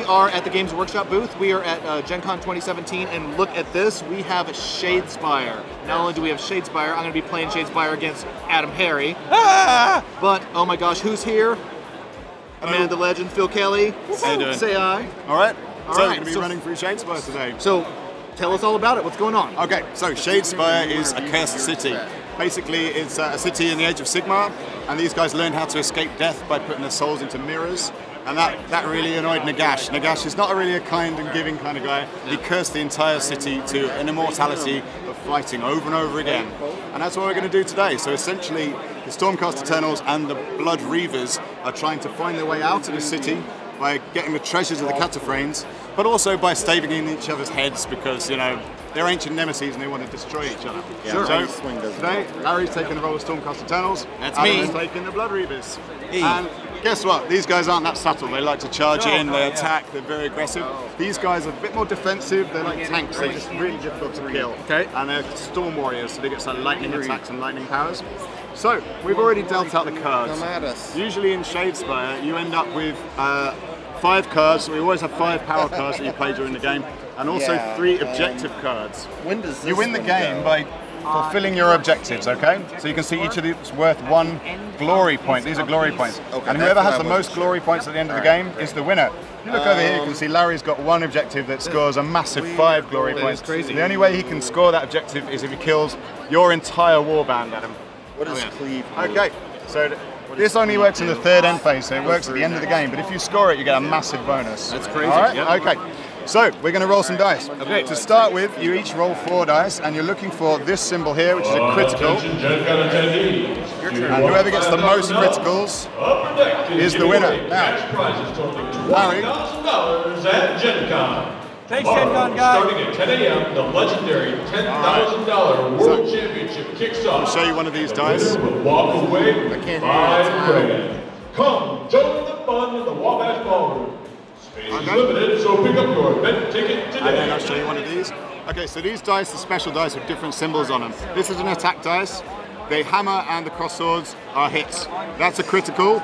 are at the Games Workshop booth. We are at Gencon 2017, and look at this. We have Shadespire. Not only do we have Shadespire, I'm going to be playing Shadespire against AdamHarry. Ah! But, oh my gosh, who's here? The man, the legend, Phil Kelly. How you doing? Say hi. All right. All so right, we're going to be running through Shadespire today. So, tell us all about it. What's going on? Okay, so Shadespire is a cursed city. Basically, it's a city in the Age of Sigmar, and these guys learn how to escape death by putting their souls into mirrors. And that really annoyed Nagash. Nagash is not really a kind and giving kind of guy. He cursed the entire city to an immortality of fighting over and over again. And that's what we're going to do today. So essentially, the Stormcast Eternals and the Blood Reavers are trying to find their way out of the city by getting the treasures of the Cataphragms, but also by staving in each other's heads because, you know, they're ancient nemesis and they want to destroy each other. Yeah. Sure. So today, Larry's taking the role of Stormcast Eternals. That's me. Adam's taking the Blood Reavers. And guess what? These guys aren't that subtle. They like to charge in, they attack, they're very aggressive. These guys are a bit more defensive. They're like tanks. They're just really difficult to kill. Okay. And they're storm warriors, so they get some lightning attacks and lightning powers. So we've already dealt out the cards. Usually in Shadespire, you end up with 5 cards. So we always have 5 power cards that you play during the game, and also 3 objective cards. When does this you win the game by fulfilling your objectives, okay? So you can see each of these is worth 1 glory point. These are glory points. Okay, and whoever has the most glory points at the end of the game is the winner. If you look over here, you can see Larry's got 1 objective that scores a massive 5 glory points. Crazy. The only way he can score that objective is if he kills your entire warband, Adam. What is cleave? Okay, so this only works in the 3rd end phase, so it works at the end of the game, but if you score it, you get a massive bonus. That's crazy. All right? Yep. Okay. So, we're going to roll some dice. Okay. To start with, you each roll 4 dice, and you're looking for this symbol here, which is a critical. And whoever gets the most criticals is the winner. Now, Larry. at Gencon. Thanks, Gencon, guys. Starting at 10 a.m., the legendary $10,000 World Championship kicks off. I'll show you one of these dice. Walk away with can't 5 grand. Come, join the fun in the Wabash Ballroom. Space is limited, so pick up your event ticket today. And then I'll show you one of these. Okay, so these dice are special dice with different symbols on them. This is an attack dice. The hammer and the cross swords are hits. That's a critical,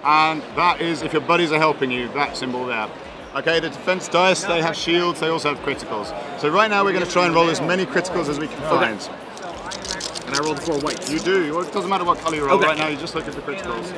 and that is, if your buddies are helping you, that symbol there. Okay, the defense dice, they have shields, they also have criticals. So right now we're going to try and roll as many criticals as we can find. And I rolled 4 whites. You do, it doesn't matter what color you roll right now, you just look at the criticals.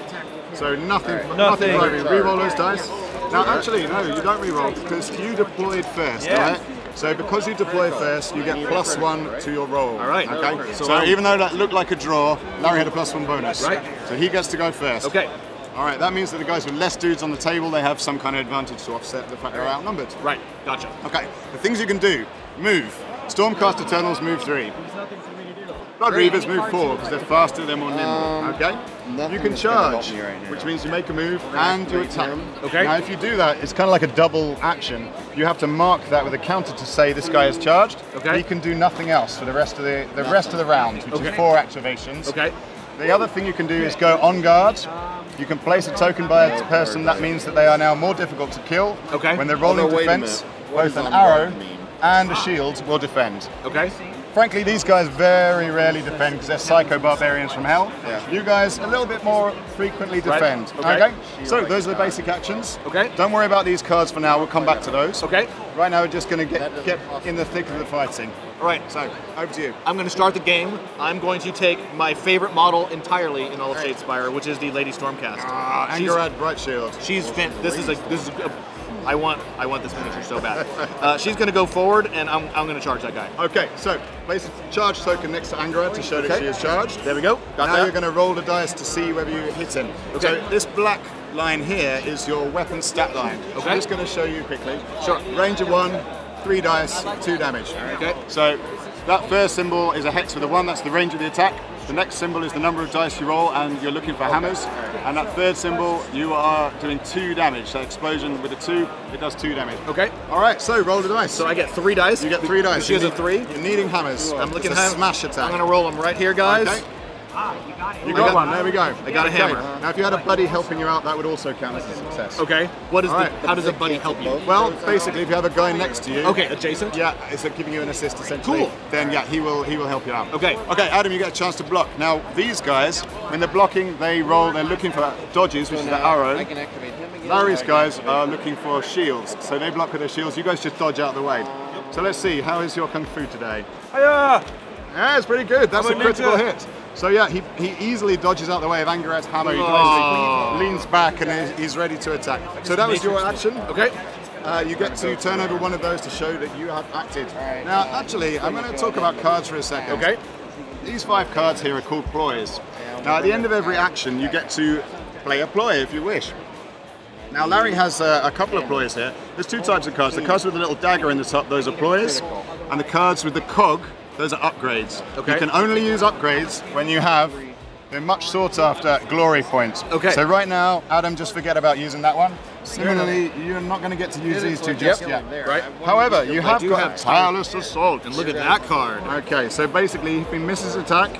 So nothing driving. Reroll those dice. Now actually, no, you don't reroll because you deployed first, alright? So because you deploy first, you get +1 to your roll. Alright. Okay. So even though that looked like a draw, Larry had a +1 bonus. Right. So he gets to go first. Okay. Alright, that means that the guys with less dudes on the table, they have some kind of advantage to offset the fact they're outnumbered. Right. Gotcha. Okay. The things you can do: move. Stormcast Eternals move 3. Blood Reavers move 4 because they're faster, they're more nimble. Okay. You can charge, which means you make a move and you attack. Okay. Now, if you do that, it's kind of like a double action. You have to mark that with a counter to say this guy is charged. Okay. He can do nothing else for the rest of the round, which is 4 activations. Okay. The other thing you can do is go on guard. You can place a token by a person. That means that they are now more difficult to kill. Okay. When they're rolling defense, both an arrow and a shield will defend. Okay. Frankly, these guys very rarely defend because they're psycho barbarians from hell. Yeah. You guys a little bit more frequently defend. Right. Okay. So those are the basic actions. Okay. Don't worry about these cards for now. We'll come back to those. Okay. Right now, we're just going to get in the thick of the fighting. All right. So over to you. I'm going to start the game. I'm going to take my favorite model entirely in all of Shadespire, which is the Lady Stormcast. Angarad Bright Shield. She's this is a I want this miniature so bad. She's going to go forward, and I'm going to charge that guy. Okay, so place a charge token next to Angarad to show that she is charged. There we go. Got now that. you're going to roll the dice to see whether you hit him. Okay. So this black line here is your weapon stat line. Okay. I'm just going to show you quickly. Sure. Range of 1, 3 dice, 2 damage. Okay. So that first symbol is a hex with a 1. That's the range of the attack. The next symbol is the number of dice you roll, and you're looking for hammers. And that third symbol, you are doing 2 damage. So explosion with a 2, it does 2 damage. Okay. All right, so roll the dice. So I get 3 dice. You get 3 dice. She has a 3. You're needing hammers. I'm looking it's a at smash attack. I'm going to roll them right here, guys. Okay. You got one. There we go. I got a hammer. Now, if you had a buddy helping you out, that would also count as a success. Okay. What is All right. how does a buddy help you? Well, basically, if you have a guy next to you. Okay, adjacent. Yeah, it's giving you an assist essentially. Cool. Then yeah, he will help you out. Okay. Okay, Adam, you get a chance to block. Now these guys, when they're blocking, they're looking for dodges, which is the arrow. I can activate him again. Larry's guys are looking for shields, so they block with their shields. You guys just dodge out of the way. So let's see, how is your kung fu today? Hiya! Yeah, it's pretty good. That's a critical hit. So yeah, he easily dodges out the way of Angared's hammer. He basically leans back and he's ready to attack. So that was your action. Okay. You get to turn over one of those to show that you have acted. Now, actually, I'm going to talk about cards for a second. Okay. These 5 cards here are called ploys. Now, at the end of every action, you get to play a ploy if you wish. Now, Larry has a couple of ploys here. There's 2 types of cards. The cards with the little dagger in the top, those are ploys. And the cards with the cog, those are upgrades. Okay. You can only use upgrades when you have the much sought after glory points. Okay. So right now, Adam, just forget about using that one. Similarly, you're not going to get to use these 2 just yet. Right. However, you have got tireless assault. And look at that card. Okay, so basically, if he misses attack,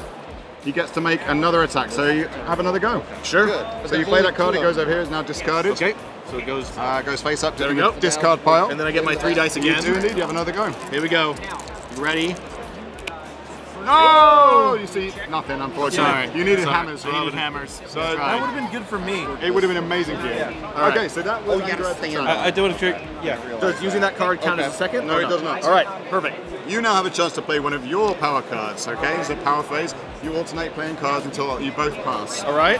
he gets to make another attack. So you have another go. Sure. So you play that card. It goes over here. It's now discarded. Okay. So it goes. Goes face up to we the go. discard pile. And then I get my 3 dice again. You do indeed. You have another go. Here we go. You ready? No! You see, nothing, unfortunately. Sorry. You needed hammers. I needed hammers. So that would have been good for me. It would have been amazing for you. Right. Okay, so that was Angared's turn. I do a trick. Yeah. Does using that card count as a second? No, it does not. All right, perfect. You now have a chance to play one of your power cards, okay? It's a power phase. You alternate playing cards until you both pass. All right.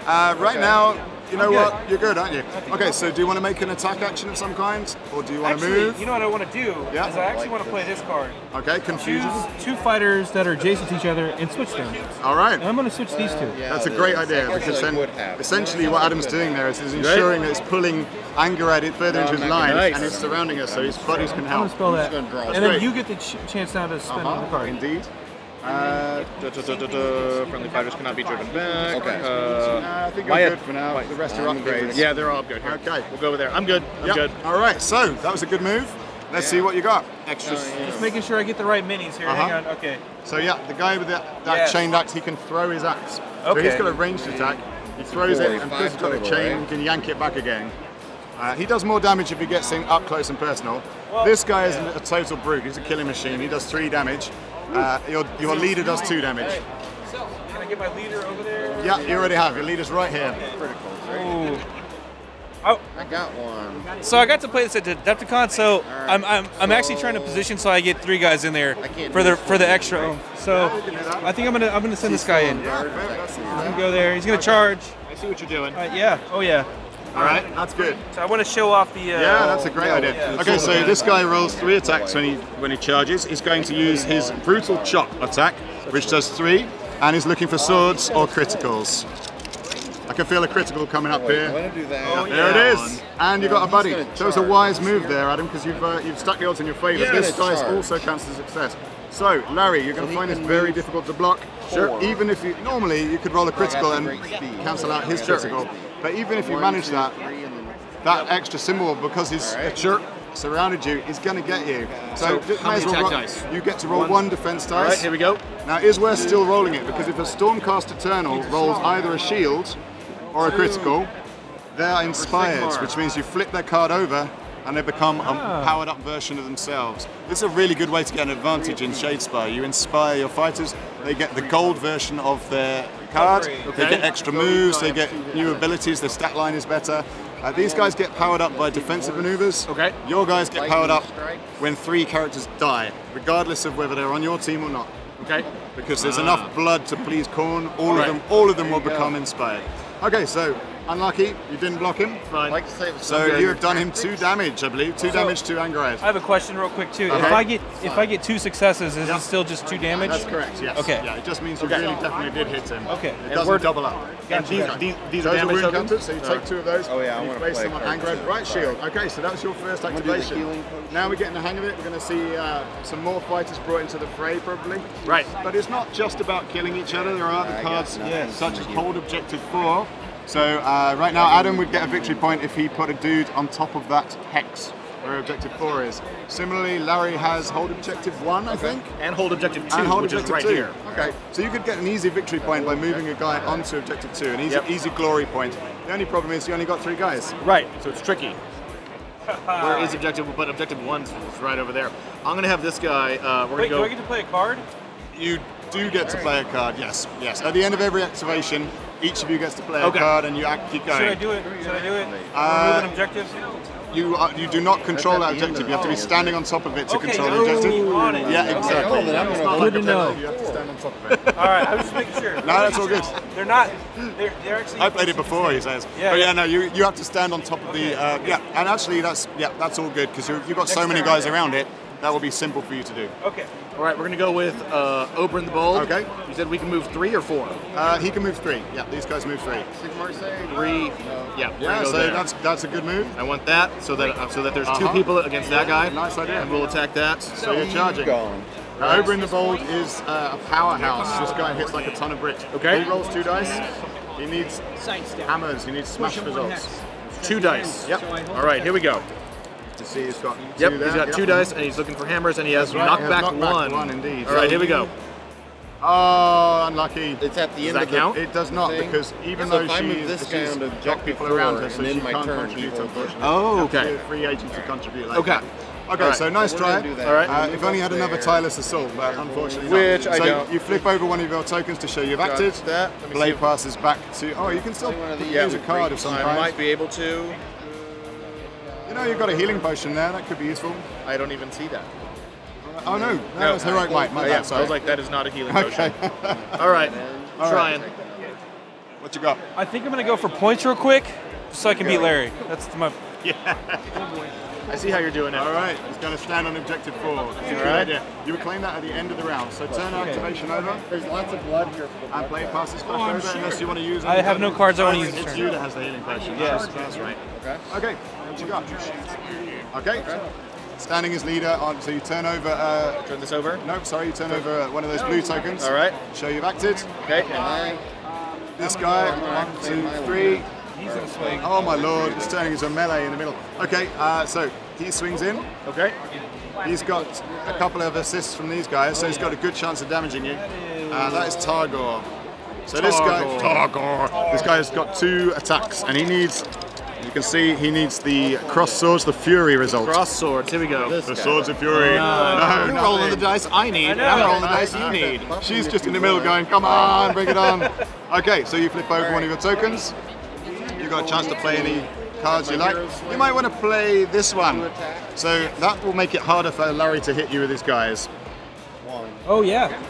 Right now, you know what? You're good, aren't you? Okay, so do you want to make an attack action of some kind? Or do you want to move? You know what I want to do? Yeah. Is I actually want to play this card. Okay, confusion. Choose 2 fighters that are adjacent to each other and switch them. All right. And I'm going to switch these 2. That's a great idea, because then essentially what Adam's doing there is ensuring that it's pulling Angared further into his line and it's surrounding us so his buddies can I'm going help. to spell that. And then you get the chance now to spend the card. Indeed. Friendly fighters cannot be driven back. Okay. I think you're good for now. The rest are upgrades. Yeah, they're all good. Here. Okay. We'll go over there. I'm good. I'm good. All right, so that was a good move. Let's see what you got. Extras. Just making sure I get the right minis here. Hang on. Okay. So yeah, the guy with that chained axe, he can throw his axe. So Okay. he's got a ranged attack. He throws it, and because he's got a chain, he can yank it back again. He does more damage if he gets in up close and personal. This guy is a total brute. He's a killing machine. He does 3 damage. Your leader does 2 damage. So, can I get my leader over there? Yeah, you already have. Your leader's right here. Ooh. I got one. So I got to play this at Adepticon. So I'm actually trying to position so I get 3 guys in there for the extra oomph. So I think I'm gonna send this guy in. He's gonna go there. He's gonna charge. I see what you're doing. Yeah. Oh yeah. All right. That's good. So I want to show off the. Yeah, that's a great idea. Okay, so this guy rolls 3 attacks when he charges. He's going to use his brutal chop attack, which does 3, and he's looking for swords or criticals. I can feel a critical coming up here. There it is, and you got a buddy. So it's a wise move there, Adam, because you've stuck the odds in your favour. This dice also counts as a success. So, Larry, you're going to find this very difficult to block. Sure. Even if you normally you could roll a critical and cancel out his critical, but even if you manage that extra symbol because his shirt surrounded you is going to get you. So how many attack dice? You get to roll 1 defense dice. All right, here we go. Now, is worth still rolling it because if a Stormcast Eternal rolls either a shield or a critical, they're inspired, which means you flip their card over and they become a powered-up version of themselves. This is a really good way to get an advantage in Shadespire. You inspire your fighters, they get the gold version of their card, they get extra moves, they get new abilities, their stat line is better. These guys get powered up by defensive maneuvers. Okay. Your guys get powered up when 3 characters die, regardless of whether they're on your team or not. Okay. Because there's enough blood to please Khorne, all of them will become inspired. Okay, so unlucky, you didn't block him. Fine. So you have done him 2 damage, I believe. 2 damage to Angared. I have a question real quick too. Okay. If I get 2 successes, is it still just 2 damage? That's correct, yes. Okay. Yeah, it just means you really definitely did hit him. Okay. It doesn't double up. And these are Those are damage wound tokens? counters, so you take 2 of those. Oh, yeah, I you wanna place play them on a card. Angared. Right shield. Okay, so that was your first activation. Now we're getting the hang of it. We're going to see some more fighters brought into the fray, probably. Right. But it's not just about killing each other. There are other cards, such as Hold Objective 4. So right now, Adam would get a victory point if he put a dude on top of that hex where Objective 4 is. Similarly, Larry has Hold Objective 1, I think. And hold objective 2, And Hold which is Objective right 2. here. Okay, so you could get an easy victory point by moving a guy onto Objective 2, an easy glory point. The only problem is you only got 3 guys. Right, so it's tricky. Where is objective? But objective 1's right over there. I'm going to have this guy, we're going to go... do I get to play a card? You do get to play a card, yes. At the end of every activation, each of you gets to play a card, and you keep going. Should I do it? Remove an objective? You do not control that objective. You have to be standing on top of it to control the objective. Yeah, exactly. It's not like a Vela, you have to stand on top of it. All right, I was just making sure. No, that's all good. They're not. They're actually. I played it before, he says. Yeah, but yeah, no, you have to stand on top of the. Yeah, and actually that's all good because you've got so many guys around it. That will be simple for you to do. Okay. All right, we're gonna go with Oberyn the Bold. Okay. You said we can move 3 or 4. He can move 3. Yeah, these guys move 3. 3. Yeah. Yeah, so that's a good move. I want that so that there's 2 people against that guy. Nice idea. And we'll attack that. So you're charging. Oberyn the Bold is a powerhouse. This guy hits like a ton of bricks. Okay. He rolls 2 dice. He needs hammers. He needs smash results. 2 dice. Yep. All right, here we go. To see he's got 2 Yep, there. he's got 2 dice and he's looking for hammers and he has knockback 1. 1 indeed. All right, here we go. Oh, unlucky. It's at the end Does of that count? It does not thing? because even So though if I move this guy she's onto got objective people around her, 4, so and she then my can't turn, contribute, he will unfortunately. Oh, You have to okay. be a free agent to contribute later. Okay. Okay, so nice We're try. gonna do that. All right. If only you had another tireless assault, but unfortunately Which not. I so don't. you flip over one of your tokens to show you've acted. That. Let me Blade see. passes back to. Oh, you can still One of these. use a card of some I kind. might be able to. You know, you've got a healing potion there. That could be useful. I don't even see that. Oh no, that's heroic might. My Yeah, bad. I Sorry. was like, that is not a healing potion. Okay. All right, All right. trying. What you got? I think I'm gonna go for points real quick, just so I can beat Larry. That's my. I see how you're doing it. All right, he's going to stand on objective 4. That's a good right. idea. You would claim that at the end of the round. So turn activation over. There's lots of blood here. And play passes back over unless you want to use it. I have no cards I want to use. It's you that has the healing potion. Yes. That's right. Okay, what you got? Okay. Standing as leader on, so you turn over. Turn this over. No, sorry, you turn over one of those blue tokens. All right. Show you've acted. Okay. This guy, 1, 2, 3. He's gonna swing. Oh my lord, he's turning into a melee in the middle. Okay, so he swings in. Okay. He's got a couple of assists from these guys, so he's got a good chance of damaging you. That is Targor. So this guy has got 2 attacks, and he needs. You can see he needs the cross swords, the fury result. Cross swords. Here we go. The swords of fury. You're No, rolling the dice I need. And I'm rolling the dice you need. She's just in the middle going, come on, bring it on. Okay, so you flip over one of your tokens. You've got a chance to play any cards you like. You might want to play this one. So that will make it harder for Larry to hit you with his guys. Oh yeah.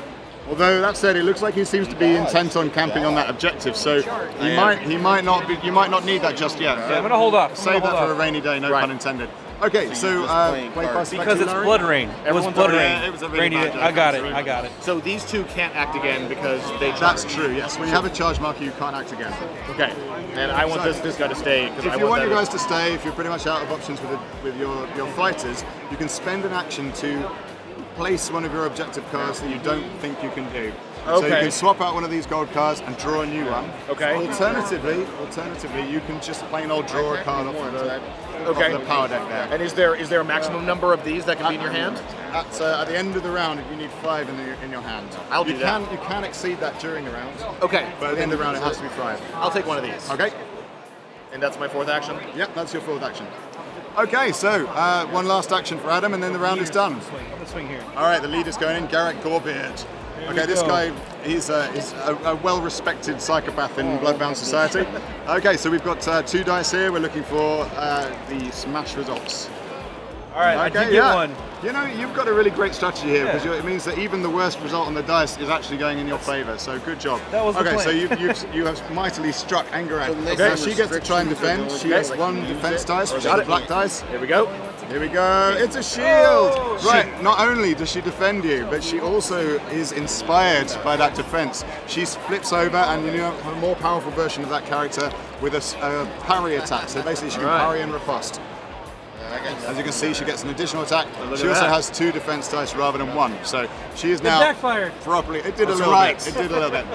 Although that said, it looks like he seems to be intent on camping on that objective, so you might not need that just yet. I'm gonna hold off. Save that for a rainy day, no pun intended. Okay, so play pass back Because to it's Larry. blood rain. It was blood rain. Yeah, it was a really Rainy bad day. joke. I got it. I got it. So these 2 can't act again because they. That's true. Yes, when you have a charge marker, you can't act again. Okay. And I want this guy to stay. If you want your guys to stay, if you're pretty much out of options with your fighters, you can spend an action to place one of your objective cards that you don't think you can do. So you can swap out one of these gold cards and draw a new one. Okay. Alternatively, you can just plain old draw a card off of the power deck there. And is there a maximum number of these that can be in your hand? At the end of the round, you need 5 in your hand. I'll do that. You can exceed that during the round, Okay. but at the end of the round, it has to be 5. I'll take one of these. Okay. And that's my 4th action. Yep, that's your 4th action. Okay, so one last action for Adam, and then the round is done. I'm gonna swing here. All right, the leader's going in, Garrett Gorebeard. Okay, this guy, he's a well-respected psychopath in Bloodbound Society. Okay, so we've got 2 dice here. We're looking for the smash results. All right, I Okay, did get one. You know, you've got a really great strategy here because it means that even the worst result on the dice is actually going in your favour. So good job. That was the okay. plan. So you have mightily struck Angerak. Okay, So she gets to try and defend. She has 1 defense dice, which is the black dice. Here we go. Here we go. It's a shield. Right. Not only does she defend you, but she also is inspired by that defense. She flips over and you know a more powerful version of that character with a parry attack. So basically, she can parry and riposte. As you can see, she gets an additional attack. She also has 2 defense dice rather than 1. So she is now backfired. properly. It did a little bit. It did a little bit.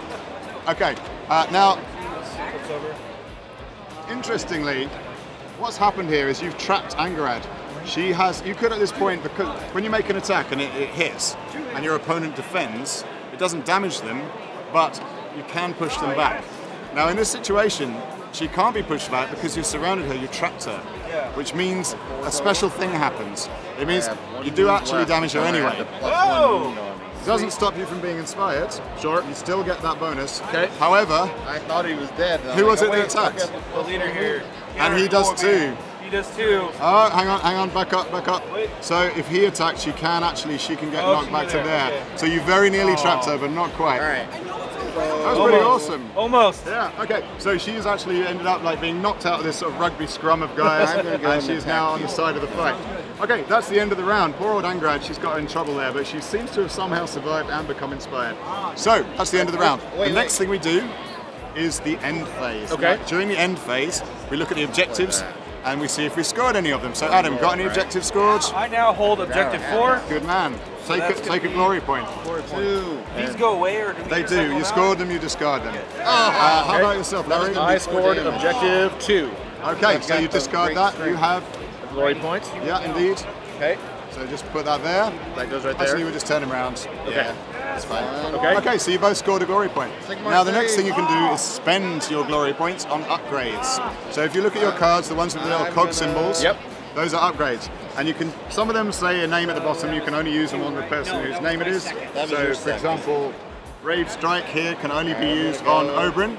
Okay. Now, interestingly, what's happened here is you've trapped Angerad. She has. You could at this point, because when you make an attack and it hits, and your opponent defends, it doesn't damage them, but you can push them back. Now, in this situation, she can't be pushed back because you've surrounded her, you've trapped her, which means a special thing happens. It means you do actually damage her anyway. Doesn't stop you from being inspired. Sure. You still get that bonus. Okay. However, I thought he was dead. who was it that attacked? The leader here. And he does too. He does too. Oh, hang on, back up. So if he attacks, she can get knocked back to there. Okay. So you very nearly trapped her, but not quite. All right. That was pretty awesome. Almost. Yeah, okay. So she's actually ended up like being knocked out of this sort of rugby scrum of guys, and she's now on the side of the fight. Okay, that's the end of the round. Poor old Angrad, she's got in trouble there, but she seems to have somehow survived and become inspired. So, that's the end of the round. The next thing we do is the end phase. Okay. Now, during the end phase, we look at the objectives, and we see if we scored any of them. So, Adam, got any objectives scored? I now hold objective 4. Good man. Take a glory point. These go away or do we They just do. have You one scored them, you discard them. How about yourself, Larry? I scored objective 2. Okay, so you discard that. You have, Glory points. yeah, indeed. Okay. So just put that there. That goes right Actually, there. we'll just turn them around. Okay. That's fine. Okay. Okay, so you both scored a glory point. Now the next thing you can do is spend your glory points on upgrades. So if you look at your cards, the ones with the little cog symbols, Yep. those are upgrades. And you can, some of them say a name at the bottom, you can only use them on the person whose name it is. So for example, Brave Strike here can only be used on Oberyn.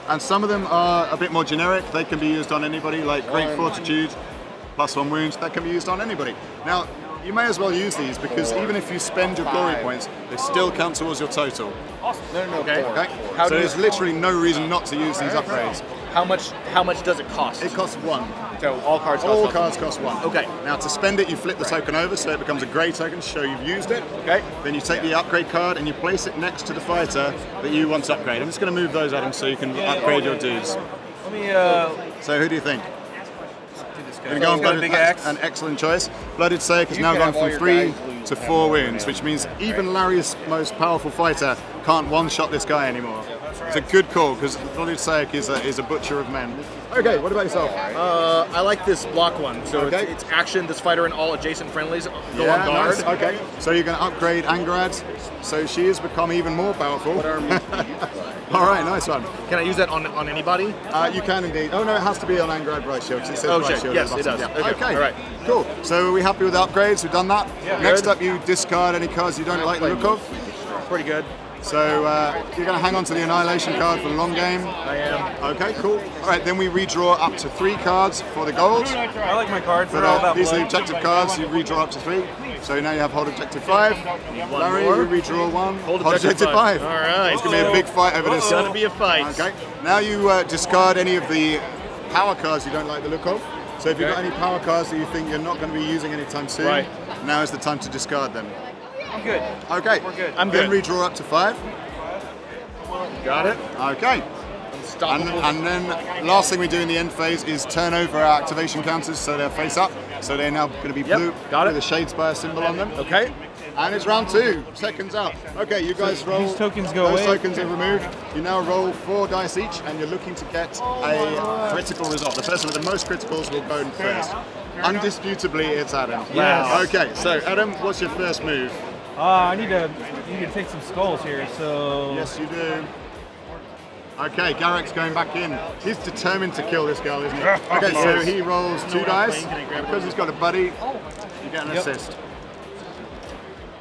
And some of them are a bit more generic, they can be used on anybody, like Great Fortitude, +1 wounds, that can be used on anybody. Now, you may as well use these because even if you spend your glory points, they still count towards your total. No, Okay. Okay? How So do there's literally no reason not to use these upgrades. How much does it cost? It costs 1. So all cards cost All one. cards cost 1. Okay. Now to spend it, you flip the token over so it becomes a grey token to show you've used it. Okay. Then you take the upgrade card and you place it next to the fighter that you want to upgrade. I'm just going to move those, Adam, so you can upgrade your dudes. Let me So who do you think? do this guy. You're going to go on He's got a Blooded, big axe. an excellent choice. Blooded Sayak has You now can gone have all from your 3 guys lose to by 4 one wounds, which means even Larry's most powerful fighter can't one-shot this guy anymore. It's a good call because Blooded Sayak is a butcher of men. Okay, what about yourself? I like this block one. So Okay. it's action. This fighter and all adjacent friendlies go Yeah, on guard. nice. Okay, so you're going to upgrade Angrad, so she has become even more powerful. All right, nice one. Can I use that on anybody? You can indeed. Oh no, it has to be on Angrad Bright Shield. 'Cause it says Oh, Bright shit. Shield Yes, at the it bottom. does. Yeah. Okay. All right. Cool. So are we happy with the upgrades? We've done that. Yeah. Next Good. up, you discard any cards you don't like the look of. Pretty good. So you're going to hang on to the Annihilation card for the long game. I am. Okay, cool. All right, then we redraw up to 3 cards for the gold. I like my cards. For They're all about these are the blood. objective cards. You redraw up to 3. So now you have hold objective 5. Larry, more. you redraw 1. Hold objective 5. All right. It's going to be a big fight over this. It's gonna be a fight. Okay. Now you discard any of the power cards you don't like the look of. So if you've got any power cards that you think you're not going to be using anytime soon, Right. now is the time to discard them. I'm good. Okay. We're good. I'm Then good. redraw up to 5. Got it. Okay. Unstoppable. And then last thing we do in the end phase is turn over our activation counters so they're face up. So they're now going to be blue got it. with a Shadespire symbol on them. Okay. And it's round 2, seconds out. Okay, you guys roll. these tokens go Those away. tokens are removed. You now roll 4 dice each, and you're looking to get a critical result. The person with the most criticals will go in first. Undisputably, it's Adam. Yes. Okay, so Adam, what's your first move? I need to take some skulls here. So Yes, you do. Okay, Garrick's going back in. He's determined to kill this girl, isn't he? Okay, so he rolls 2 dice. Because he's got a buddy, you get an assist.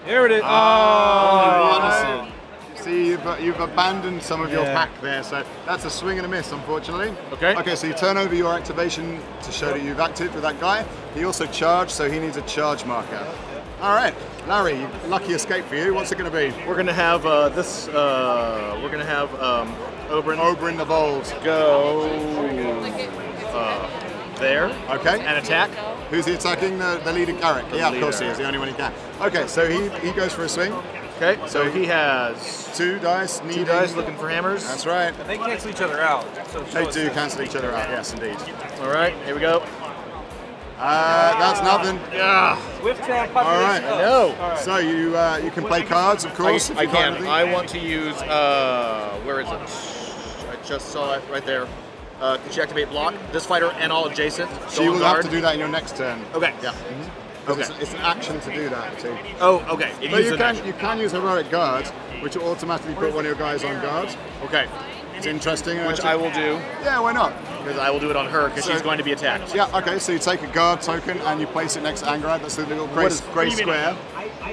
There it is. Oh, see, you've abandoned some of your Yeah. pack there, so that's a swing and a miss, unfortunately. Okay. Okay, so you turn over your activation to show that you've acted with that guy. He also charged, so he needs a charge marker. All right, Larry, lucky escape for you. What's it going to be? We're gonna have this. We're gonna have Oberyn Oberyn of old. go there. Okay. And attack. Who's he attacking? The leader, Garrick. Yeah, of course he is. The only one he can. Okay, so he goes for a swing. Okay. So he has 2 dice. 2 Needing. dice looking for hammers. That's right. they cancel each other out. So show They us do this. cancel each other out. Yes, indeed. All right. Here we go. That's nothing. Yeah. Swift tap All right. population. No. So you can play cards, of course. if I you've got can. anything. I want to use. Where is it? I just saw it right there. Can she activate block? This fighter and all adjacent. So you will have to do that in your next turn. Okay. Yeah. Okay. It's an action to do that too. Oh, okay. It But uses you an can action. you can use heroic guard, which will automatically put one of your guys on guard. Okay. It's interesting. which I will do. Yeah, why not? Because I will do it on her, because So- she's going to be attacked. Yeah, okay, so you take a guard token and you place it next to Angrad. That's a little grey square.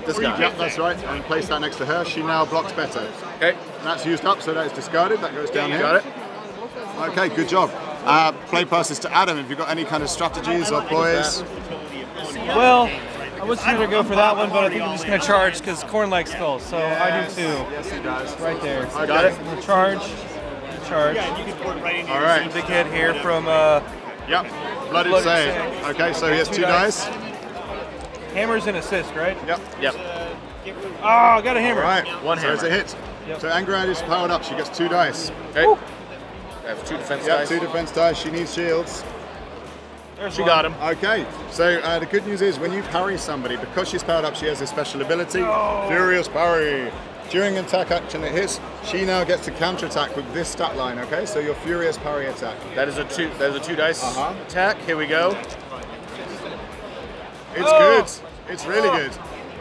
This guy. Yeah, that's right. And place that next to her. She now blocks better. Okay. And that's used up, so that is discarded. That goes down here. Got it. Okay, good job. Play passes to Adam. Have you got any kind of strategies or ploys? Well, I was going to go for that one, but I think I'm just going to charge because Corn likes skulls, so I do too. Yes, he does. Right there. I got it. We'll charge. Charge. All right. Big hit here from Yep. Blooded Blooded save. save. Okay, so he has 2 dice. Hammer's an assist, right? Yep. Yep. Oh, I got a hammer. All right. One so it's a hammer. hit. Yep. So Angrad is powered up. She gets 2 dice. Okay. I have 2 defense Yeah, dice. 2 defense dice. She needs shields. There's She one. got him. Okay, so the good news is when you parry somebody, because she's powered up, she has a special ability, Furious Parry. During an attack action that hits, she now gets to counterattack with this stat line, okay? So your Furious Parry attack. That is a 2. That is a 2 dice Uh-huh. attack. Here we go. It's good. It's really good.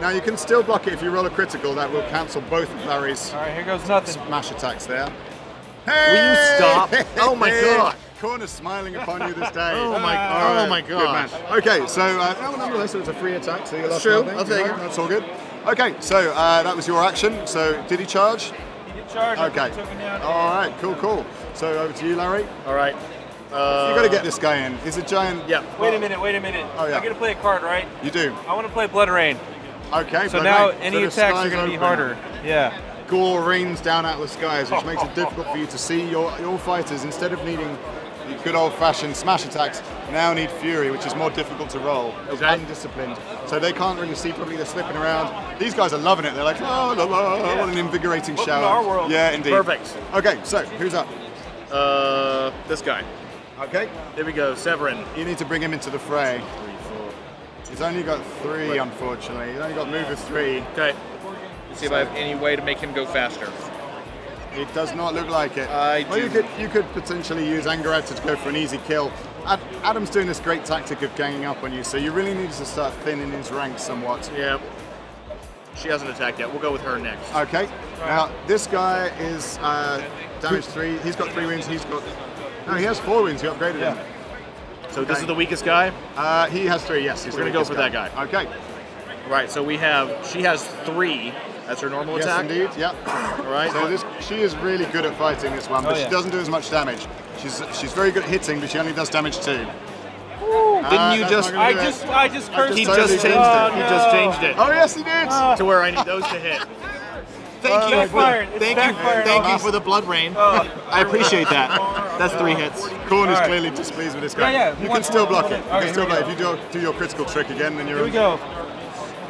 Now you can still block it if you roll a critical. That will cancel both Larry's All right, here goes nothing. smash attacks there. Will you stop? Oh my god. Corner's smiling upon you this day. Oh my- All oh my good man. gosh. Okay, so nonetheless, it was a free attack, so you lost true. nothing. I'll take No, it. That's all good. Okay, so that was your action. So did he charge? He did charge. I Okay. took him down. All right, cool. So over to you, Larry. All right. You got to get this guy in. He's a giant. Yeah. Wait a minute. Oh, yeah. I get to play a card, right? You do. I want to play Blood Rain. Okay. So but now right, any so the attacks are sky's going to be open. harder. Yeah. Gore rains down out of the skies, which makes it difficult for you to see your fighters. Instead of needing the good old-fashioned smash attacks, now need fury, which is more difficult to roll. It's Okay. undisciplined, so they can't really see. Probably they're slipping around. These guys are loving it. They're like, oh, la, la, what an invigorating Welcome shower. to our world. Yeah, indeed. Perfect. Okay, so who's up? This guy. Okay, Here we go. Severin. you need to bring him into the fray. He's only got 3, unfortunately. He's only got move of 3. Okay. Let's see if I have any way to make him go faster. It does not look like it. I You do. could potentially use Angarad to go for an easy kill. Adam's doing this great tactic of ganging up on you, so you really need to start thinning his ranks somewhat. Yeah. She hasn't attacked yet. We'll go with her next. Okay. Now this guy is damage 3. He's got 3 wounds. No, he has 4 wounds. You upgraded him. So this is the weakest guy. He has 3. Yes, he's We're the gonna go weakest for that guy. Okay. Right. So she has 3. That's her normal Yes, attack. indeed. Yeah. All right. So she is really good at fighting this one, but yeah. she doesn't do as much damage. She's very good at hitting, but she only does damage 2. Didn't you just? I just cursed. He totally just changed changed it. it. He just changed it Oh yes, he did. to where I need those to hit. Thank you. Backfired. It's backfired. Thank you for the blood rain. I appreciate that. That's 3 hits. Corn is All right. clearly displeased with this guy. Yeah. You can still block it. You Okay, can still here we block it. If you do your critical trick again, then you're. Here we go.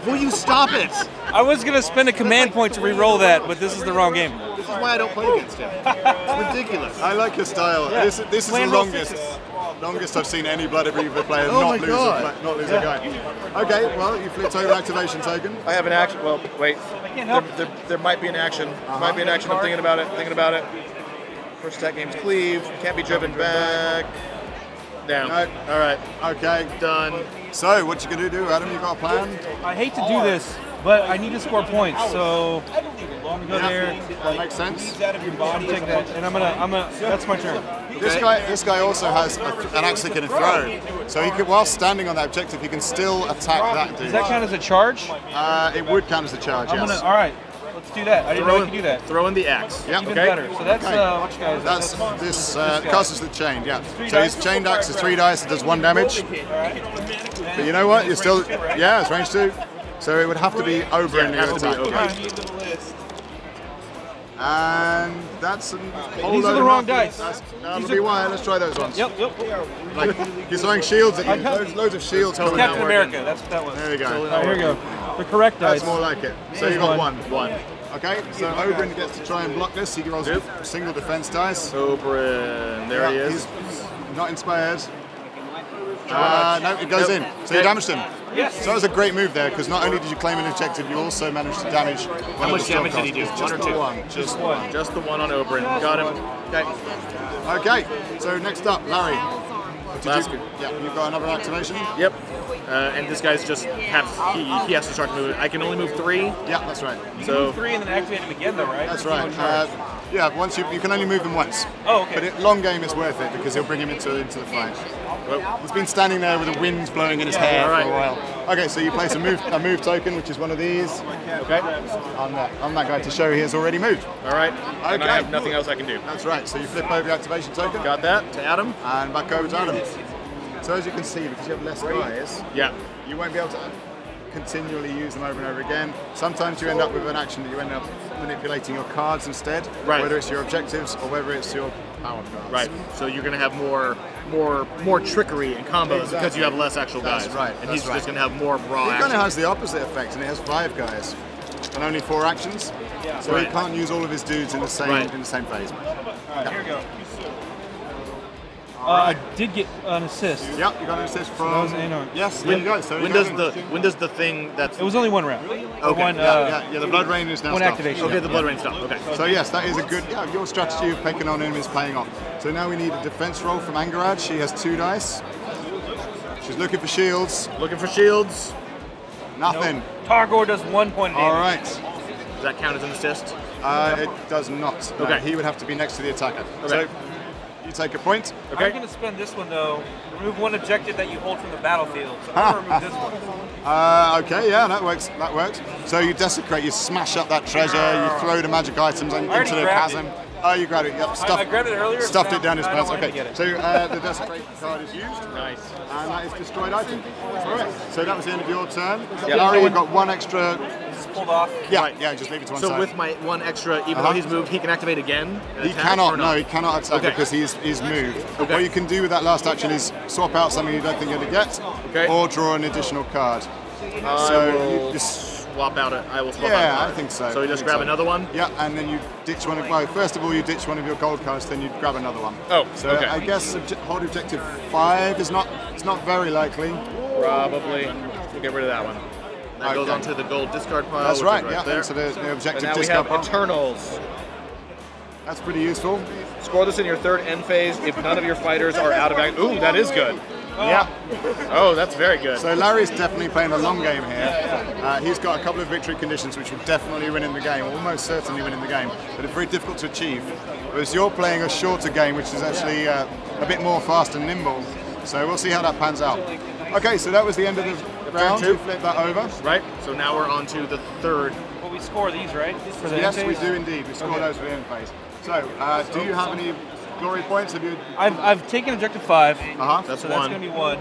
Will you stop it? I was going to spend a command point to re-roll that, but this is the wrong game. This is why I don't play against him. It's ridiculous. I like your style. Yeah. This is the Plan roll longest I've seen any Blood Reaver player Oh not my lose God. not lose a guy. Okay, well you flipped over activation token. I have an action. Well, wait. can't help. There might be an action. Might be an action. I'm thinking about it. First attack game's cleave. Can't be driven back. Down. No. All right. Okay, Done. so what you gonna do, Adam? You got a plan? I hate to do this, but I need to score points, so I'm gonna go there. That makes sense. Take that, and I'm gonna. That's my turn. This guy also has an axe he can throw, so he could, while standing on that objective, he can still attack that dude. Does that count as a charge? It would count as a charge. I'm Yes. gonna. All right, let's do that. I didn't know I could do that. Throw in the axe. Yep. Even Okay. better. So that's Okay. which guy is That's that? this guy. castles the chain, yeah. Three So his dice? chained axe is 3 dice, it does 1 damage. But you know what? You're still, yeah, it's range 2. So it would have to be Oberyn Yeah, it has who to be attack. Oberyn. And that's a whole These are load the of wrong numbers. dice. That'll be why. Let's try those ones. Yep. Like, he's throwing shields at you. Loads of shields coming Captain down. America. That's what that was. There we go. All right, here we go. The correct dice. That's more like it. So you There's got one. one. Okay, so Oberyn gets to try and block this. He rolls a single defense dice. Oberyn. There he Yeah, is. He's not inspired. No, it goes in. So you damaged him. Yes. So that was a great move there, because not only did you claim an objective, you also managed to damage one How of much the damage did he do? spellcasters. One or Just the two? one. Just one. Just the one on Oberyn. Got him. Okay. Okay, so next up, Larry. Last Yeah, you've got another activation? Yep. And this guy's just he has to start to move. I can only move 3. Yeah, that's right. So move 3 and then activate him again, though, right? That's right. Yeah, once you can only move him once. Oh, okay. But long game is worth it because he'll bring him into the fight. Well, he's been standing there with the wind blowing in his hair for a while. Okay, so you place a move token, which is one of these. Okay. On that guy to show he has already moved. All right. Okay. And I have nothing else I can do. That's right. So you flip over your activation token. Got that to Adam. And back over to Adam. So as you can see, because you have less guys, you won't be able to continually use them over and over again. Sometimes you end up with an action that you end up manipulating your cards instead, whether it's your objectives or whether it's your power cards. Right. So you're going to have more trickery and combos because you have less actual guys. That's right. And he's just going to have more raw action. He kind of has the opposite effect, and he has 5 guys and only 4 actions, so he can't use all of his dudes in the same phase. Here we go. I did get an assist. Yep, you got an assist from. Yes, there you go. So when does the thing that's? It was only 1 round. Okay. Yeah, the blood rain is now one stopped. activation. Okay, the blood rain stopped. Okay. So yes, that is a good. Yeah, your strategy of picking on him is paying off. So now we need a defense roll from Angarad. She has 2 dice. She's looking for shields. Looking for shields. Nothing. Nope. Targor does 1 point of damage. All right. Does that count as an assist? It does not. No, he would have to be next to the attacker. Okay. So you take a point. Okay. I'm going to spend this one though. Remove 1 objective that you hold from the battlefield. So I'm going to remove this one. Okay, yeah, that works. That works. So you desecrate, you smash up that treasure, you throw the magic items into the chasm. Oh, you grabbed it. Yep, I grabbed it earlier. Stuffed it down his pants. Okay. So the desecrate card is used. Nice. And that is destroyed item. All right. So that was the end of your turn. Larry, you've got 1 extra. Pulled off. Yeah, just leave it to one side. So with my 1 extra, even though he's moved, he can activate again? He cannot, no, he cannot attack because he's moved. Okay. What you can do with that last action is swap out something you don't think you're going to get, or draw an additional card. So you just swap out it. I will swap out a card. I think so. So you just grab another one? Yeah, and then you ditch one of, well, first of all you ditch one of your gold cards, then you grab another one. Oh, so I guess hold objective 5 is not very likely. Probably. We'll get rid of that one. That goes onto the gold discard pile. That's right, there. So the objective and now discard we pile. have Eternals. That's pretty useful. Score this in your 3rd end phase if none of your fighters are out of action. Ooh, that is good. Yeah. Oh, that's very good. So Larry's definitely playing a long game here. He's got a couple of victory conditions which will definitely win in the game, almost certainly win in the game, but it's very difficult to achieve. Whereas you're playing a shorter game which is actually a bit more fast and nimble. So we'll see how that pans out. Okay, so that was the end of the round. We flip that over. Right, so now we're on to the 3rd. Well, we score these, right? For the yes, end we phase? do indeed. We score those for the end phase. So, do you have any glory points? Have you? I've taken objective 5. That's so 1. That's going to be 1.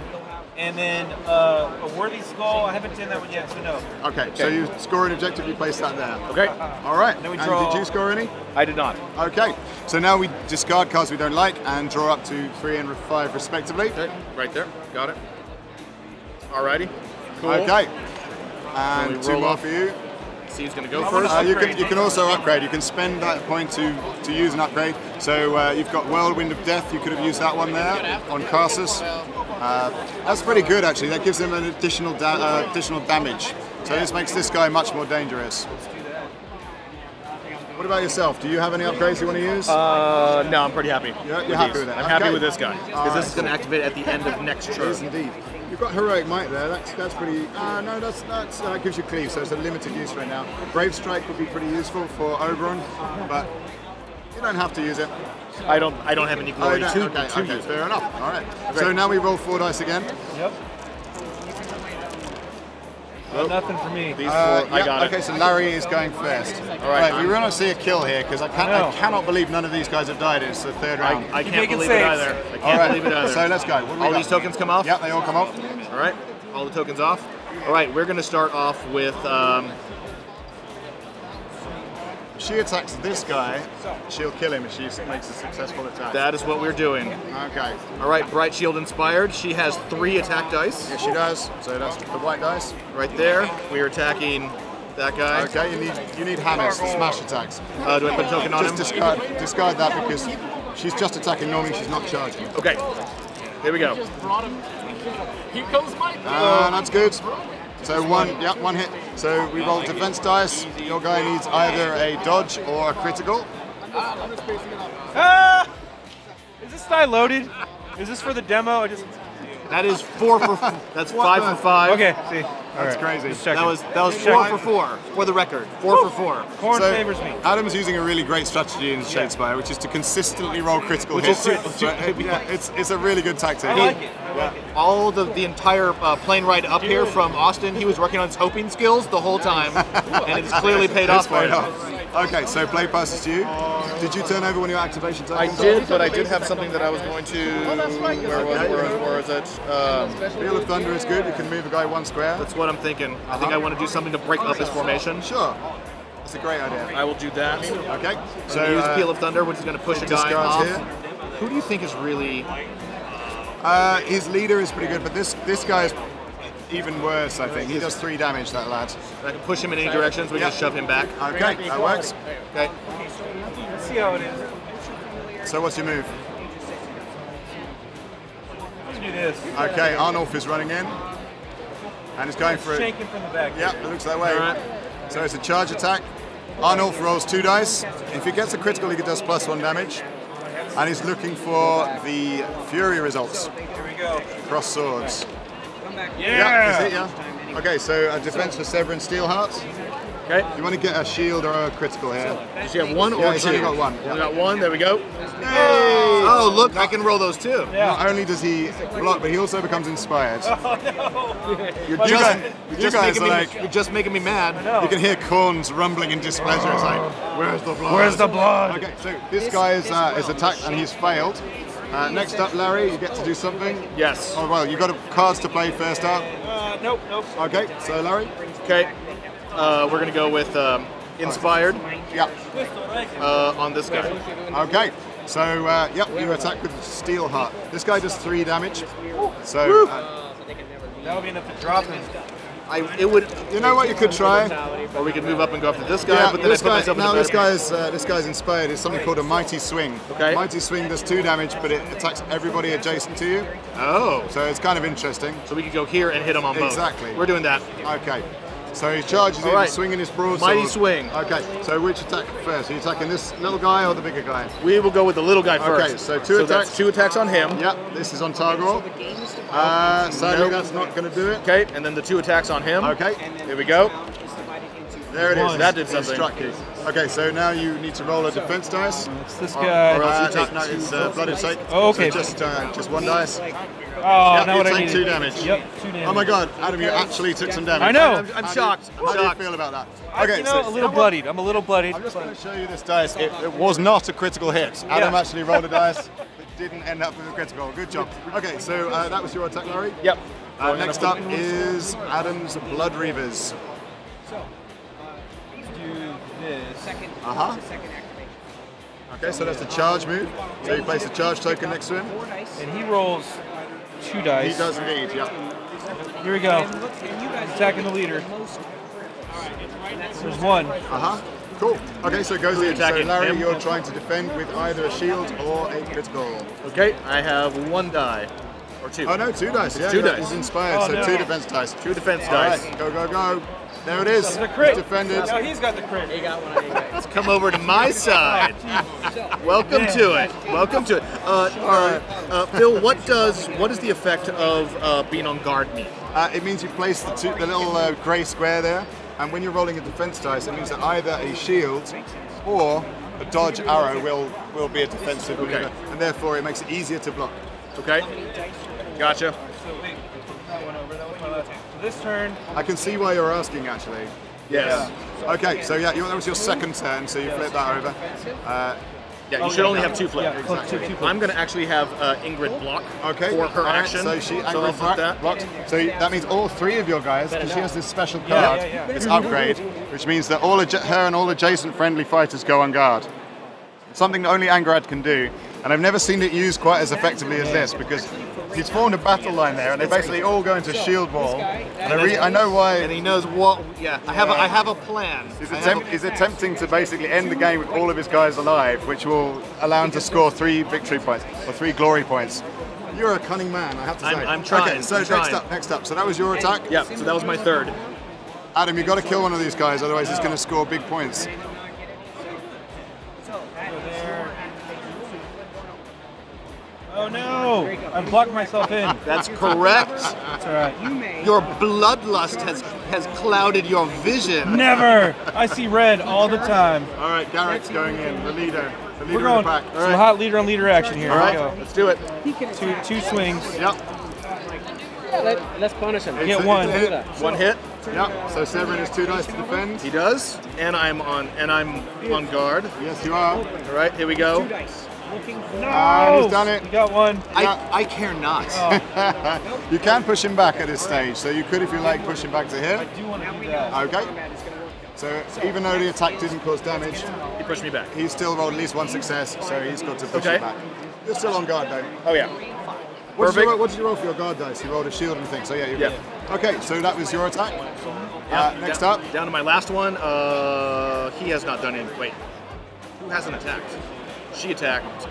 And then a worthy skull. I haven't done that one yet, so no. Okay, so you score an objective, you place that there. Okay. All right. Then we draw. And did you score any? I did not. Okay. So now we discard cards we don't like and draw up to 3 and 5 respectively. Okay. Right there. Got it. Alrighty. Cool. Okay. And 2 more for you. See who's going to go first. You can also upgrade. You can spend that point to use an upgrade. So you've got Whirlwind of Death. You could have used that one there on Carsus. That's pretty good actually. That gives him an additional damage. So this makes this guy much more dangerous. What about yourself? Do you have any upgrades you want to use? No, I'm pretty happy. You're happy with it? I'm happy with this guy because this is going to activate at the end of next turn. It is indeed. You've got Heroic Might there. That's pretty. No, that gives you cleave, so it's a limited use right now. Brave Strike would be pretty useful for Oberon, but you don't have to use it. I don't have any glory to use. Fair enough. All right. Great. So now we roll 4 dice again. Yep. Nothing for me. These 4, I got it. Okay, so Larry is going first. All right, we want to see a kill here because I cannot believe none of these guys have died. It's the 3rd round. I can't believe it either. I can't believe it either. So let's go. All these tokens come off? Yep, they all come off. All right, all the tokens off. All right, we're going to start off with... she attacks this guy, she'll kill him if she makes a successful attack. That is what we're doing. Okay. All right, Bright Shield Inspired. She has 3 attack dice. Yes, she does. So that's the white dice. Right there. We are attacking that guy. Okay, you need hammers, smash attacks. Do I put a token on him? Just discard that because she's just attacking normally, she's not charging. Okay. Here we go. Here comes my that's good. So one hit. So we roll defense dice. Your guy needs either a dodge or a critical. Is this die loaded? Is this for the demo? That is 4 for. That's 5 for 5. Okay, see. That's crazy. Just checking. That was 4 for 4 for the record. 4 for 4. Corn So, favors me. Adam's using a really great strategy in Shadespire, which is to consistently roll critical hits. It's a really good tactic. I like it. All the entire plane ride up here from Austin, he was working on his hoping skills the whole time, and it's clearly paid off for him. Okay, so play passes to you. Did you turn over one of your activation tokens? I did, but I did have something that I was going to. Where was it? Wheel of Thunder is good. You can move a guy 1 square. That's what I'm thinking. I think I want to do something to break up his formation. Sure. That's a great idea. I will do that. Okay. So So use Peal of Thunder, which is going to push a guy discards off. here. Who do you think is really? His leader is pretty good, but this guy is even worse, I think. He does 3 damage, that lad. I can push him in any direction, so we can just shove him back. Okay, that works. Okay. Let's see how it is. So what's your move? Let's do this. Okay, Arnulf is running in. And he's going for it. Shaking from the back. Yeah, it looks that way. All right. So it's a charge attack. Arnulf rolls 2 dice. If he gets a critical, he does +1 damage. And he's looking for the Fury results. Here we go. Cross swords. Yeah. Is it, yeah? Okay, so a defense for Severin Steelheart. Okay. You want to get a shield or a critical here? Does he have 1 or Yeah, 2? he's only got 1. Only got 1. There we go. Hey! Oh, look! I can roll those too. Not only does he block, but he also becomes inspired. You're just making me mad. You can hear corns rumbling in displeasure. It's like, where's the blood? Where's the blood? Okay, so this guy is attacked and he's failed. Next up, Larry, you get to do something. Yes. Oh well, you got cards to play first up. Nope. Okay, so Larry. Okay. We're gonna go with inspired Yeah. on this guy. Okay. So yep, you attack with Steelheart. This guy does 3 damage. So That would be enough to drop him. It would. you know what you could try? Or we could move up and go after this guy. Yeah, but then I put myself in a this better- guy's inspired. It's something called a Mighty Swing. Okay. Mighty Swing does 2 damage, but it attacks everybody adjacent to you. Oh. So it's kind of interesting. So we could go here and hit him on both. Exactly. We're doing that. Okay. So he charges in, right. swinging his broadsword. Mighty swing. Okay. So which attack first? Are you attacking this little guy or the bigger guy? We will go with the little guy first. Okay, so 2 attacks. That's 2 attacks on him. Yep. This is on Targor. Sadly, Nope. that's not going to do it. Okay, and then the 2 attacks on him. Okay. Here we go. There it is. That did It something. struck you. Okay, so now you need to roll a defense dice. It's this guy. or else you take no, it's blooded sake. Oh, okay. So just 1 dice. Oh, Yep, now you what I take need. 2 damage. Yep, 2 damage. Oh my God, Adam, you actually took some damage. I know. I'm shocked. I'm How do you shocked. feel about that? You know, a little bloodied. I'm a little bloodied. I'm just going to show you this dice. It was not a critical hit. Adam actually rolled a dice that didn't end up with a critical. Good job. Okay, so that was your attack, Larry. Yep. Next up is Adam's Blood Reavers. Do this. Uh-huh. Okay, so that's the charge move. So you place a charge token next to him. And he rolls 2 He dice. does indeed, yeah. Here we go. Attacking the leader. There's 1. Uh-huh. Cool. Okay, so it goes in. So attacking Larry, him? you're trying to defend with either a shield or a critical. Okay, I have 1 die. Or 2. Oh no, 2 dice. Yeah, 2 dice. He's inspired, Oh, so no. 2 defense dice. 2 defense All dice. right, go, go, go. There it is. The crit. He's defended. Now he's got the crit. Let's come over to my side. Welcome to it. Welcome to it. Phil, what is the effect of being on guard mean? It means you place the little grey square there, and when you're rolling a defense dice, it means that either a shield or a dodge arrow will be a defensive maneuver, and therefore it makes it easier to block. Okay. Gotcha. This turn. I can see why you're asking, actually. Yes. Okay, so yeah, that was your second turn, so you flip that over. Yeah, you should only have 2 flip. Yeah, exactly. Two I'm going to actually have Ingrid block Okay. for her all right, action. So she I'll Ingrid flip that. blocked. So that means all 3 of your guys, because she has this special card, yeah. it's upgrade, which means that her and all adjacent friendly fighters go on guard. Something that only Angarad can do, and I've never seen it used quite as effectively as this, because he's formed a battle line there, and they basically all go into shield wall. And I know why. And he knows what. Yeah, I have a plan. He's attempting to basically end the game with all of his guys alive, which will allow him to score 3 victory points or 3 glory points. You're a cunning man, I have to say. I'm trying. Okay, so I'm trying. next up. So that was your attack. Yeah. So that was my 3rd. Adam, you've got to kill one of these guys, otherwise he's going to score big points. Oh no! I blocked myself in. That's correct. That's all right. Your bloodlust has clouded your vision. Never! I see red all the time. All right, Garrett's going in, the leader We're of going the pack. some hot leader on leader action here. All right, Here we let's do it. go. Two swings. Yep. Let's punish him. Get one. One hit. Yep. So Severin has 2 dice to defend. He does, and I'm on guard. Yes, you are. All right, here we go. And he's done it. You got one. I care not. You can push him back at this stage, so you could, if you like, push him back to I here. do want to do that. Okay. So even though the attack didn't cause damage, He pushed me back. he's still rolled at least 1 success, so he's got to push Okay. it back. You're still on guard though. Oh yeah. What Perfect. did you roll for your guard dice? You rolled a shield and things, so yeah, you're Yeah. good. Okay, so that was your attack. Next down, up. Down to my last one. He has not done anything. Wait. Who hasn't attacked? She attacked.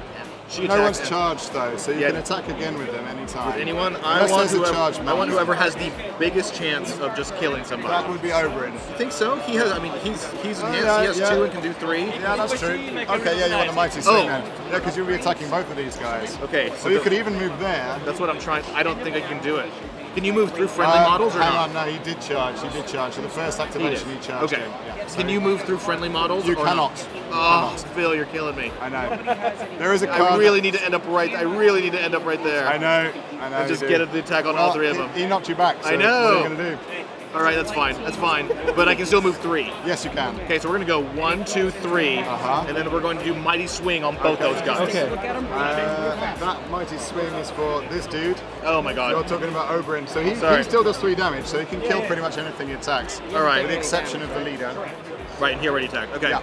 She No attacked. one's charged though, so you Yeah. can attack again with them anytime. Anyone? Unless there's a charge I want mark. whoever has the biggest chance of just killing somebody. That would be Oberyn. You think so? He has. I mean, he's enhanced. yeah, he has yeah. 2 and can do 3. Yeah, that's true. Okay, yeah, you want a mighty swing then. Yeah, because you'll be attacking both of these guys. Okay, So you could even move there. That's what I'm trying. I don't think I can do it. Can you move through friendly models or hang not? on, no, he did charge. So the first activation he charged Okay. him. Yeah. Can you move through friendly models? You or cannot. not? Oh, Phil, you're killing me. I know. There is a card. I really need to end up right. I really need to end up right there. I know. And just you get do. the attack on all 3 of them. He knocked you back. So I know. What are you going to do? All right, that's fine. That's fine. But I can still move 3. Yes, you can. Okay, so we're gonna go 1, 2, 3, and then we're going to do mighty swing on both those guys. Okay. That mighty swing is for this dude. Oh my You're god. talking about Oberyn. So he Sorry. still does 3 damage, so he can kill pretty much anything he attacks. All right. With the exception of the leader. Right, and he already attacked. Okay. Yeah.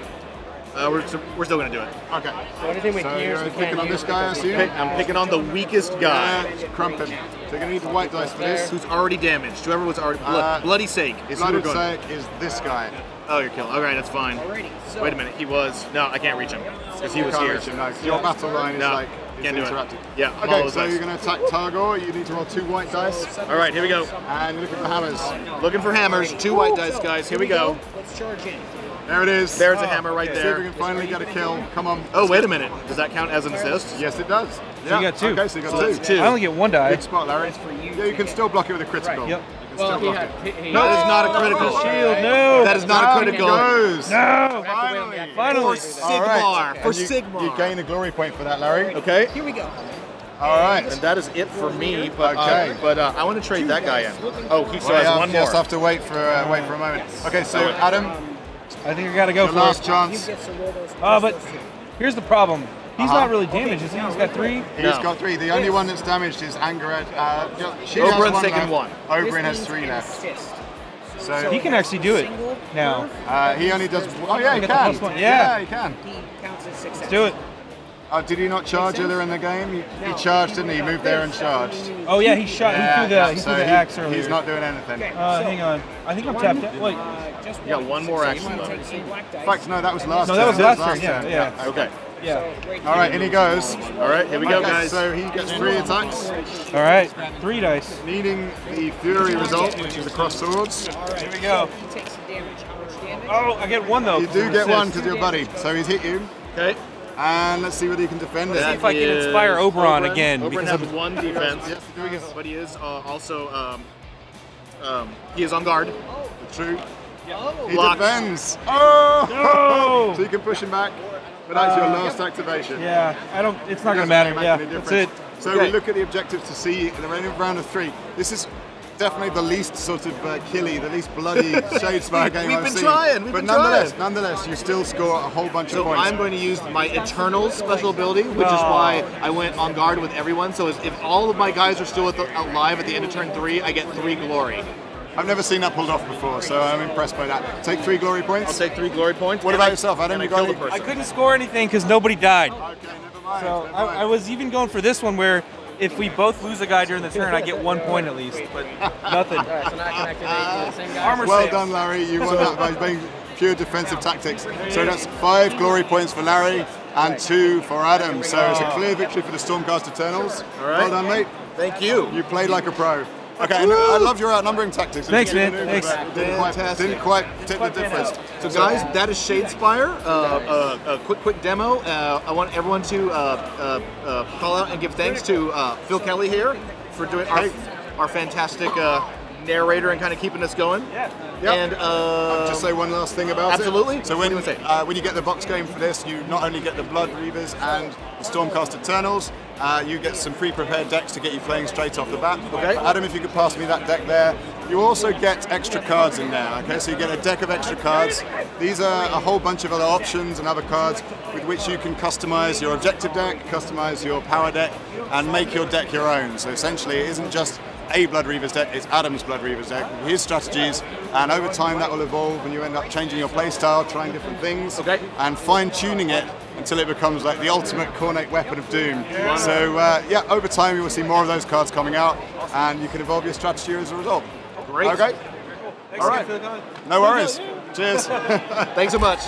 We're still gonna do it. Okay. So anything with So gears, you're we picking can't on use this guy, I assume? I'm picking on the weakest guy, Crump him. So you're going to need the white dice for this. who's already damaged. Whoever was already bloody sake is who we're Blooded going. sake is this guy. Oh, you're killing. All right, that's fine. Wait a minute. He was. No, I can't reach him because he was Can't here. reach him, no. Your battle line is No, like can't do it. interrupted. Yeah, I'm all Okay, those so dice. you're going to attack Targor. You need to roll 2 white dice. All right, here we go. And look at the hammers. Looking for hammers. 2 white dice, guys. Here we go. Let's charge in. There it is. There's a hammer right See if we there. can finally get a kill. Come on. Oh, wait a minute. Does that count as an assist? Yes, it does. So you got 2. Okay, so you got So that's 2. 2. I only get 1 die. Big spot, Larry. Yeah, you can still block it with a critical. Yep. You can Well, still he block had. it. That is not a critical. Shield, no. That is not a Down critical. He goes. No. Finally. Finally. Sigmar. All right. For And you Sigmar. gain a glory point for that, Larry. Okay. Here we go. All right. And that is it for me. But Okay. I want to trade that guy in. Oh, he still Well, has yeah, one just more. have to wait for a moment. Okay, so Adam, I think I gotta go the for last it. chance. But here's the problem. He's not really damaged, is he? He's got 3. He's No. got 3. The only one that's damaged is Angered. She Oberyn's has 1 taken left. 1. Oberyn has 3 left. So He can actually do it now. he only does. Oh yeah, he Get the can. +1. Yeah. he can. Counts as success. Do it. Did he not charge earlier in the game? He charged, didn't he? He moved there and charged. Oh yeah, he shot. He threw the so axe earlier. He's not doing anything. Hang on. I think I'm tapped out. Wait. You got 1 more action left. In fact, no, that was last No, turn. that was last turn. turn. Yeah. Okay. Yeah. All right, in he goes. All right, here we go, Okay, guys. So he gets 3 attacks, All right. 3 dice. needing the Fury result, which is across swords. Here we go. He takes some damage. How much damage? Oh, I get 1 though. You do get 1 because you're a buddy. So he's hit you, Okay. and let's see whether you can defend See it. if I can inspire Oberon again, Oberon because has I'm- 1 defense, but he is also he is on guard. True. He Blocked. defends. Oh! No! So you can push him back, but that's your last activation. Yeah, I don't. It's not gonna Doesn't matter. make Yeah, any that's difference. it. So Okay. we look at the objectives to see in the round of 3. This is definitely the least sort of killy, the least bloody Shadespire game We've I've been seen. trying, we've but been nonetheless, trying. nonetheless, you still score a whole bunch of So points. I'm going to use my Eternals special ability, which is why I went on guard with everyone. So if all of my guys are still alive at the end of turn 3, I get 3 glory. I've never seen that pulled off before, so I'm impressed by that. Take 3 glory points. I'll take 3 glory points. What and about I- yourself, Adam? and I You got kill the any- person. I couldn't score anything because nobody died. Okay, never mind. So never mind. I was even going for this one where if we both lose a guy during the turn, I get 1 point at least, but nothing. All right, so now I can activate the same guy. Armor Well saves. done, Larry. You won that by being pure defensive tactics. So that's 5 glory points for Larry and 2 for Adam. So it's a clear victory for the Stormcast Eternals. All right. Well done, mate. Thank you. You played like a pro. Okay, and I love your outnumbering tactics. Thanks, man. Didn't Thanks. Didn't quite tip the difference. So guys, that is Shadespire. A quick demo. I want everyone to call out and give thanks to Phil Kelly here for doing our fantastic narrator and kind of keeping us going. Yep. And just say one last thing about absolutely. it. So when you get the box game for this, you not only get the Blood Reavers and the Stormcast Eternals, you get some pre-prepared decks to get you playing straight off the bat. Okay. Adam, if you could pass me that deck there. You also get extra cards in there. Okay, so you get a deck of extra cards. These are a whole bunch of other options and other cards with which you can customize your objective deck, customize your power deck, and make your deck your own. So essentially, it isn't just a Blood Reavers deck, it's Adam's Blood Reavers deck, his strategies, and over time that will evolve and you end up changing your playstyle, trying different things, and fine-tuning it until it becomes like the ultimate Koenig weapon of doom. So yeah, over time you will see more of those cards coming out, and you can evolve your strategy as a result. Great. Okay. Thanks All right. for the comment. No worries. Cheers. Thanks so much.